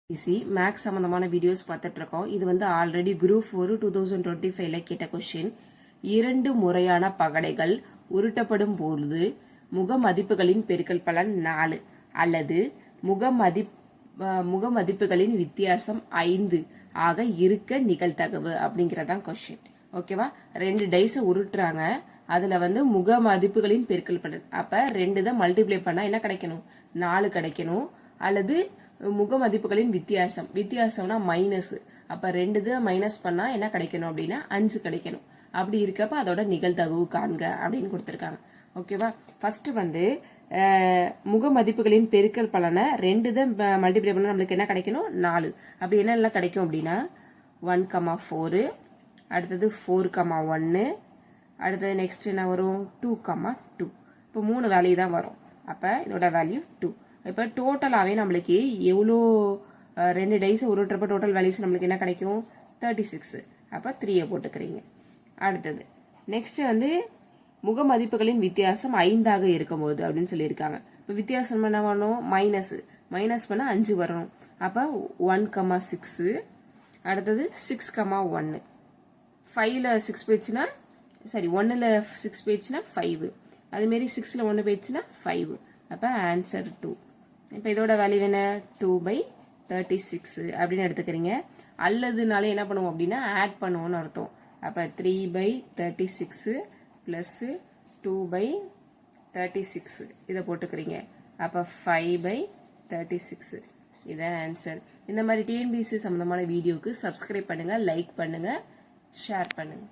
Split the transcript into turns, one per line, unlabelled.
Easy maths சம்மந்தமான videos பார்த்துட்ருக்கோம். இது வந்து ஆல்ரெடி குரூப் 4 2025 கேட்ட கொஷின். 2 முறையான பகடைகள் உருட்டப்படும் பொழுது முக மதிப்புகளின் பெருக்கல் பலன் 4 அல்லது முக மதிப்புகளின் வித்தியாசம் 5 ஆக இருக்க நிகழ்தகவு அப்படிங்கிறதான் கொஷின். ஓகேவா? 2 டைஸை உருட்டுறாங்க. அதில் வந்து முக மதிப்புகளின் பெருக்கல் பலன். அப்போ 2 தான் மல்டிப்ளை பண்ணால் என்ன கிடைக்கணும்? 4 கிடைக்கணும். அல்லது முக மதிப்புகளின் வித்தியாசம்னா மைனஸ். அப்போ 2 தான் மைனஸ் பண்ணால் என்ன கிடைக்கணும் அப்படின்னா 5 கிடைக்கணும். அப்படி இருக்கப்ப அதோட நிகழ்தகவு காண்க அப்படின்னு கொடுத்துருக்காங்க. ஓகேவா? ஃபர்ஸ்ட் வந்து முக மதிப்புகளின் பெருக்கல் பலனை 2 தான் மல்டிப்ளை பண்ணால் நம்மளுக்கு என்ன கிடைக்கணும்? 4. அப்படி என்னெல்லாம் கிடைக்கும் அப்படின்னா 1,4, அடுத்தது 4,1, அடுத்தது நெக்ஸ்ட் என்ன வரும்? 2,2. இப்போ 3 வேல்யூ தான் வரும். அப்போ இதோட வேல்யூ 2. இப்போ டோட்டலாகவே நம்மளுக்கு எவ்வளோ 2 டைஸ் உருட்டுறப்ப டோட்டல் வேல்யூஸ் நம்மளுக்கு என்ன கிடைக்கும்? 36. அப்போ 3 போட்டுக்கிறீங்க. அடுத்தது நெக்ஸ்ட் வந்து முக மதிப்புகளின் வித்தியாசம் 5 இருக்கும்போது அப்படின்னு சொல்லியிருக்காங்க. இப்போ வித்தியாசம் என்ன பண்ணணும்? மைனஸ் பண்ணால் 5 வரணும். அப்போ 1,6, அடுத்தது 6,1. 5ல் 6 போயிடுச்சுன்னா, சரி 1ல் 6 போயிடுச்சுன்னா 5, அதுமாரி 6ல் 1 போயிடுச்சுன்னா 5. அப்போ ஆன்சர் 2. இப்போ இதோட வேல்யூ என்ன? 2/36 அப்படின்னு எடுத்துக்கிறீங்க. அல்லதுனாலே என்ன பண்ணுவோம் அப்படின்னா ஆட் பண்ணுவோம்னு அர்த்தம். அப்போ 3/36 ப்ளஸ் 2/36 இதை போட்டுக்கிறீங்க. அப்போ 5/36 இதான் ஆன்சர். இந்த மாதிரி டிஎன்பிஎஸ்சி சம்மந்தமான வீடியோக்கு சப்ஸ்கிரைப் பண்ணுங்கள், லைக் பண்ணுங்கள், ஷேர் பண்ணுங்கள்.